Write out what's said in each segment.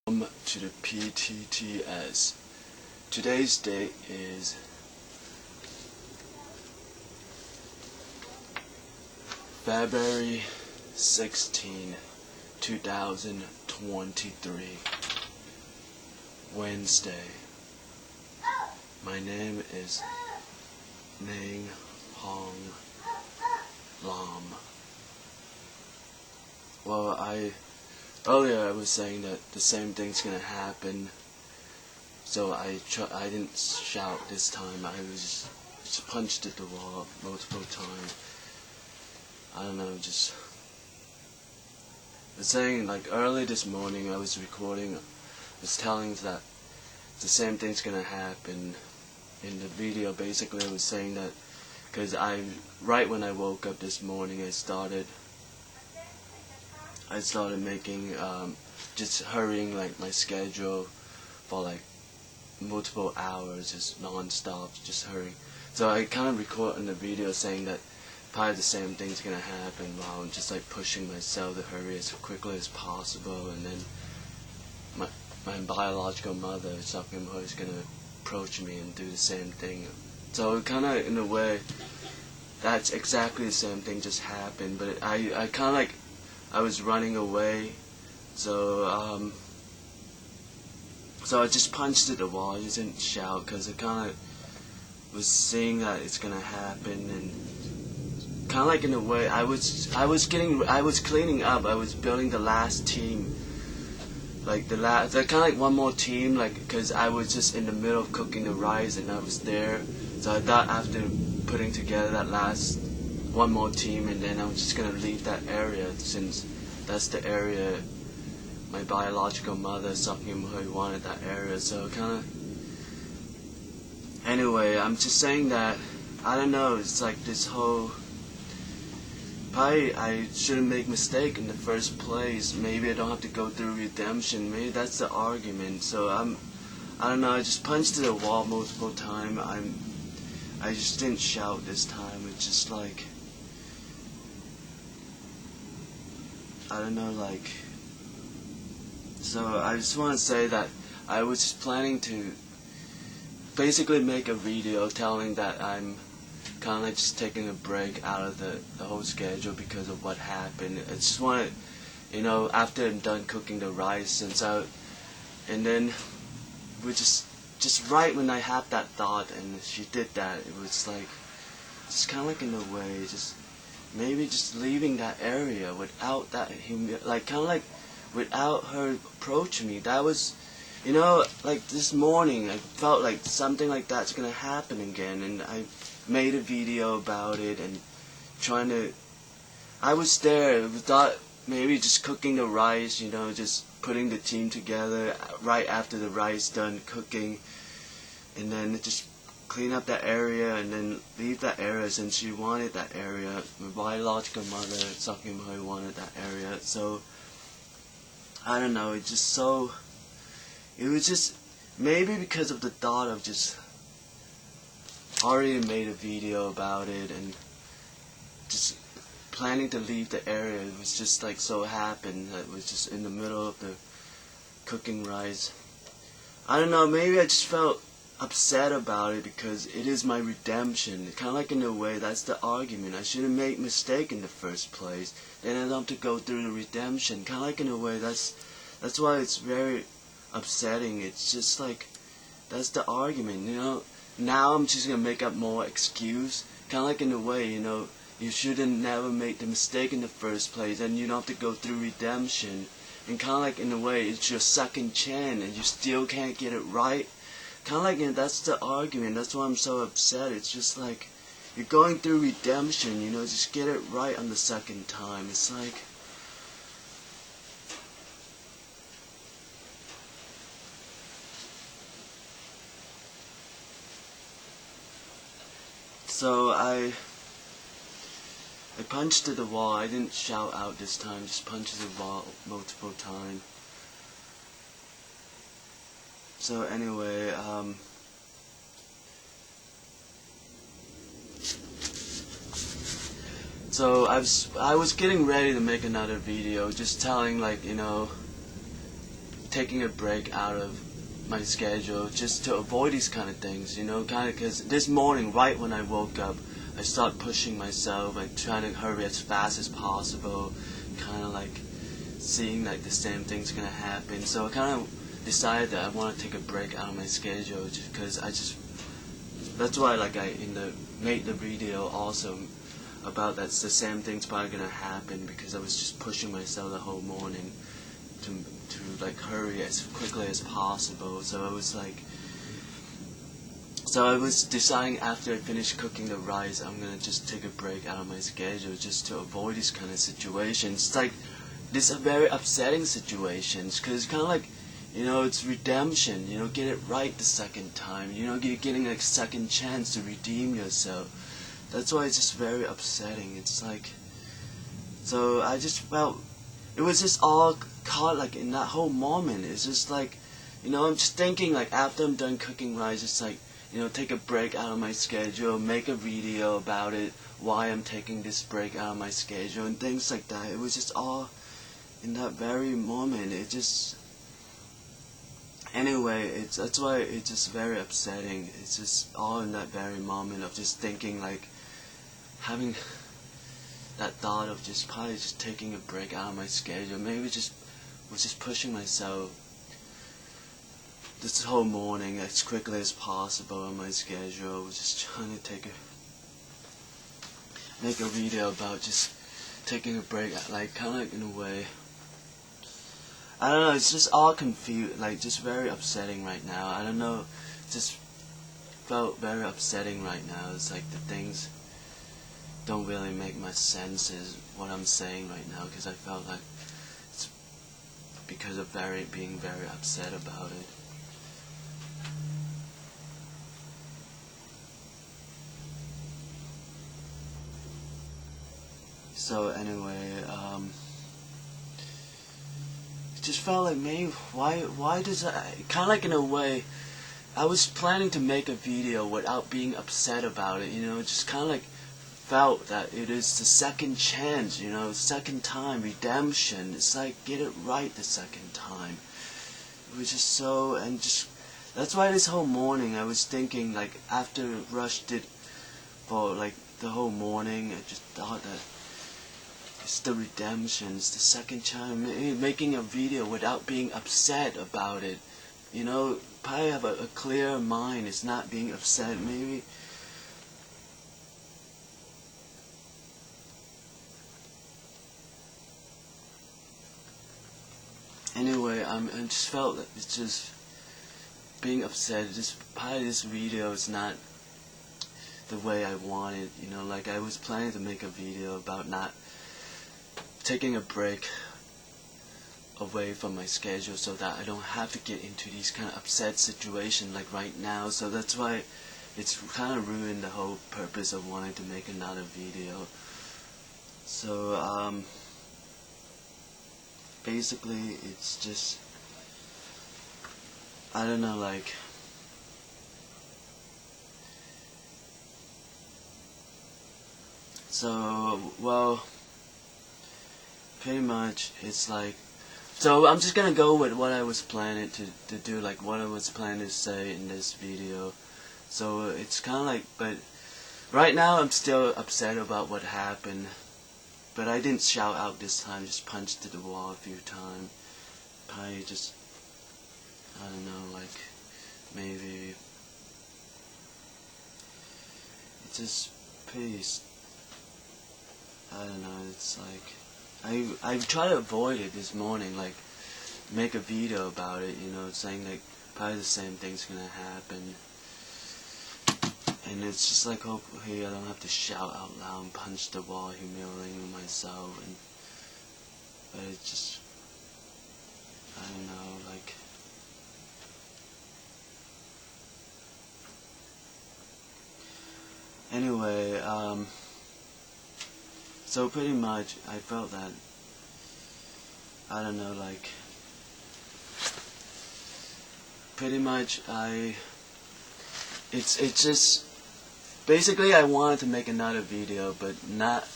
Welcome to the PTTS. Today's date is February 16, 2023, Wednesday. My name is Ning Hong Lam. Well, earlier I was saying that the same thing's gonna happen, so I didn't shout this time. I was just punched at the wall multiple times. I don't know, just I was saying, like, early this morning I was recording, I was telling that the same thing's gonna happen in the video. Basically I was saying that because right when I woke up this morning I started making, just hurrying like my schedule for like multiple hours, just non-stop, just hurrying. So I kind of record in the video saying that probably the same thing's gonna happen while I'm just like pushing myself to hurry as quickly as possible, and then my biological mother, is gonna approach me and do the same thing. So kind of in a way, that's exactly the same thing just happened, but I kind of like, I was running away, so I just punched at the wall. I just didn't shout because I kind of was seeing that it's gonna happen, and kind of like in a way I was cleaning up. I was building the last team, like kind of like one more team, like, because I was just in the middle of cooking the rice and I was there. So I thought after putting together that last one more team, and then I'm just gonna leave that area, since that's the area my biological mother wanted that area. So kind of, anyway, I'm just saying that I don't know, it's like this whole, probably I shouldn't make mistake in the first place. Maybe I don't have to go through redemption. Maybe that's the argument. So I don't know, I just punched at the wall multiple times. I just didn't shout this time. It's just like, I don't know, like, so I just want to say that I was just planning to basically make a video telling that I'm kind of like just taking a break out of the whole schedule because of what happened. I just want to, after I'm done cooking the rice, and then we just right when I had that thought and she did that, it was like, it's kind of like in a way, just maybe just leaving that area without that like kind of like without her approaching me. That was, like this morning I felt like something like that's gonna happen again, and I made a video about it and I was there. I thought maybe just cooking the rice, just putting the team together right after the rice done cooking, and then just clean up that area and then leave that area, since she wanted that area. My biological mother, wanted that area. So I don't know, it was just maybe because of the thought of just already made a video about it and just planning to leave the area. It was just like so happened that it was just in the middle of the cooking rice. I don't know, maybe I just felt upset about it because it is my redemption. Kind of like in a way, that's the argument. I shouldn't make mistake in the first place. Then I don't have to go through the redemption. Kind of like in a way, that's why it's very upsetting. It's just like, that's the argument, Now I'm just gonna make up more excuse. Kind of like in a way, you shouldn't never make the mistake in the first place, and you don't have to go through redemption. And kind of like in a way, it's your second chance and you still can't get it right. Kind of like, that's the argument. That's why I'm so upset. It's just like, you're going through redemption, just get it right on the second time. It's like, so I punched at the wall. I didn't shout out this time, just punched at the wall multiple times. So anyway, so I was getting ready to make another video, just telling, like, taking a break out of my schedule just to avoid these kind of things, you know, kind of, because this morning, right when I woke up, I started pushing myself, like trying to hurry as fast as possible, kind of like seeing like the same thing's gonna happen. So I kind of decided that I want to take a break out of my schedule, just because that's why like I made the video also about that's the same thing's probably gonna happen, because I was just pushing myself the whole morning to like hurry as quickly as possible. So I was deciding after I finished cooking the rice, I'm gonna just take a break out of my schedule just to avoid these kind of situations. It's like these are very upsetting situations, because it's kind of like, you know, it's redemption. You know, get it right the second time. You know, you're getting a second chance to redeem yourself. That's why it's just very upsetting. It's like, so I just felt it was just all caught like in that whole moment. It's just like, you know, I'm just thinking like after I'm done cooking rice, it's like, you know, take a break out of my schedule, make a video about it, why I'm taking this break out of my schedule and things like that. It was just all in that very moment. It just, anyway, that's why it's just very upsetting. It's just all in that very moment of just thinking like, having that thought of just probably just taking a break out of my schedule. Maybe was just pushing myself this whole morning as quickly as possible on my schedule. I was just trying to make a video about just taking a break, like kind of like in a way. I don't know, it's just all confused, like just very upsetting right now. I don't know, just felt very upsetting right now. It's like the things don't really make much sense is what I'm saying right now, because I felt like it's because of being very upset about it. So anyway, it just felt like maybe why does kind of like in a way, I was planning to make a video without being upset about it, you know, just kind of like felt that it is the second chance, you know, second time, redemption. It's like, get it right the second time. It was just so, and just, that's why this whole morning I was thinking, like, after Rush did for, like, the whole morning, I just thought that it's the redemption, it's the second time, making a video without being upset about it. You know, probably have a clear mind, it's not being upset, maybe. Anyway, I just felt that it's just being upset. Just probably this video is not the way I wanted. You know, like I was planning to make a video about not taking a break away from my schedule so that I don't have to get into these kind of upset situations like right now. So that's why it's kind of ruined the whole purpose of wanting to make another video. So basically it's just, I don't know, like, so, well, pretty much it's like, so I'm just gonna go with what I was planning to do, like what I was planning to say in this video. So it's kind of like, but right now I'm still upset about what happened. But I didn't shout out this time, just punched to the wall a few times. Probably just, I don't know, like, maybe, it's just pretty, I don't know, it's like, I try to avoid it this morning, like, make a video about it, you know, saying like, probably the same thing's gonna happen. And it's just like, hopefully I don't have to shout out loud and punch the wall, humiliating myself. And but it's just, I don't know, like, anyway, so pretty much I felt that, I don't know, like, pretty much it's just, basically I wanted to make another video, but not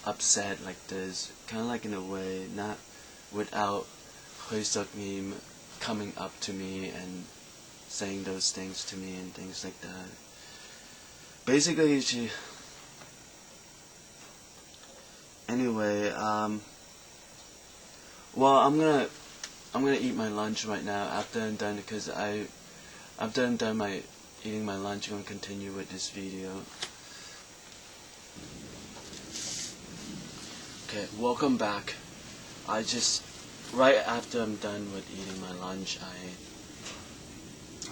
upset like this, kind of like in a way, not without Hoisuk meme coming up to me and saying those things to me and things like that. Basically, anyway, well, I'm gonna eat my lunch right now after I'm done, because after I'm done eating my lunch, I'm gonna continue with this video. Okay, welcome back. Right after I'm done with eating my lunch, I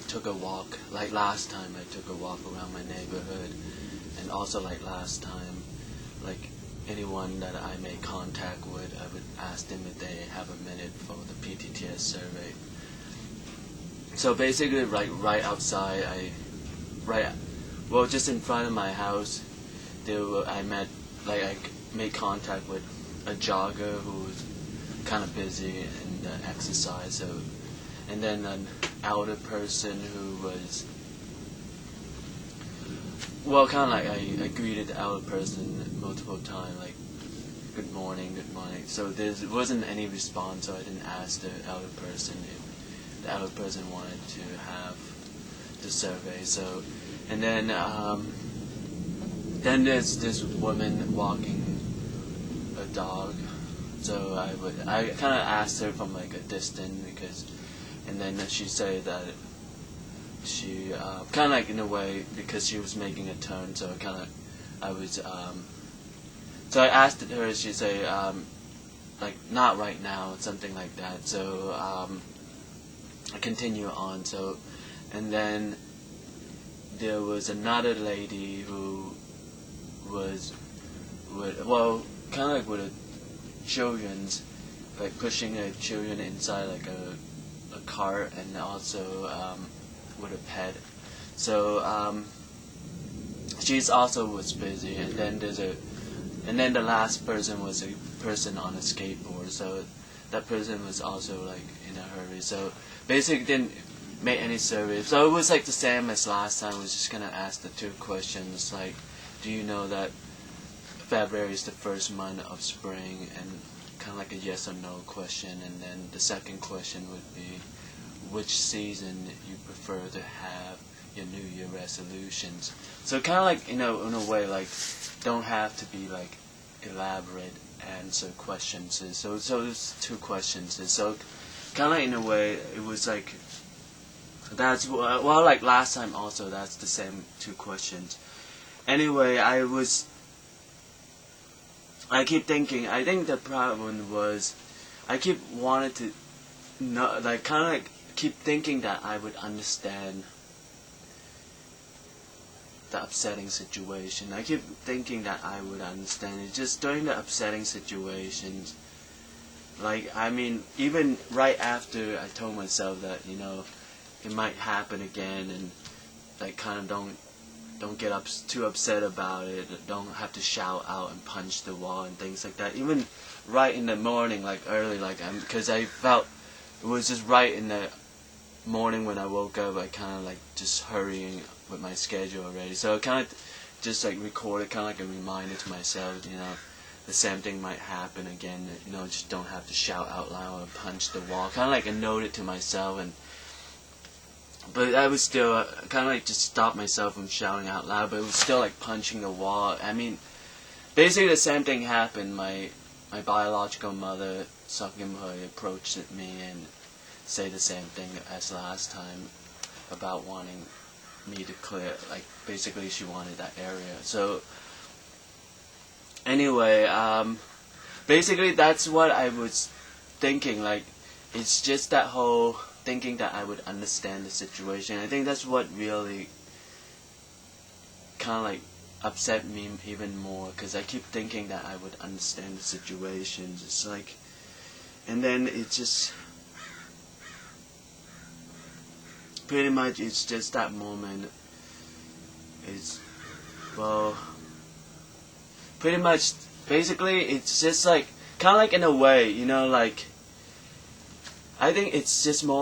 took a walk. Like last time, I took a walk around my neighborhood, and also like last time, like anyone that I made contact with, I would ask them if they have a minute for the PTTS survey. So basically, right outside, just in front of my house, I made contact with a jogger who was kind of busy in the exercise. So, and then an elder person who was, well, kind of like I greeted the elder person multiple times, like good morning. So there wasn't any response, so I didn't ask the elder person if the elder person wanted to have the survey. So, and then there's this woman walking a dog. So I kind of asked her from like a distance, and then she said that she kind of like in a way, because she was making a turn, so so I asked her, she said like not right now, something like that. So I continue on. So, and then there was another lady who was kind of like with children's, like pushing a children inside like a cart, and also with a pet. So she's also was busy, and then the last person was a person on a skateboard. So that person was also like in a hurry. So basically didn't make any survey. So it was like the same as last time. I was just gonna ask the two questions, like, do you know that February is the first month of spring, and kind of like a yes or no question. And then the second question would be, which season you prefer to have your New Year resolutions. So kind of like, in a way, like, don't have to be like elaborate answer questions. So it's two questions. So kind of like in a way, it was like, that's, well, like last time also, that's the same two questions. Anyway, I keep thinking, I think the problem was, I keep wanted to know, like, kind of like, keep thinking that I would understand the upsetting situation. I keep thinking that I would understand it. Just during the upsetting situations, like, I mean, even right after I told myself that, it might happen again, and like, kind of don't get too upset about it, don't have to shout out and punch the wall and things like that. Even right in the morning, like early, like, because I felt it was just right in the morning when I woke up, I kind of like just hurrying with my schedule already. So I kind of just like recorded, kind of like a reminder to myself, the same thing might happen again, just don't have to shout out loud or punch the wall. Kind of like I noted to myself, but I was still kind of like just stop myself from shouting out loud, but it was still like punching the wall. I mean, basically the same thing happened. My biological mother, Sakimhoy, approached me and said the same thing as last time about wanting me to clear, like, basically she wanted that area. So anyway, basically that's what I was thinking, like, it's just that whole thinking that I would understand the situation. I think that's what really kind of like upset me even more, because I keep thinking that I would understand the situations. It's like, and then it's just pretty much, it's just that moment. It's, well, pretty much, basically, it's just like, kind of like in a way, like, I think it's just more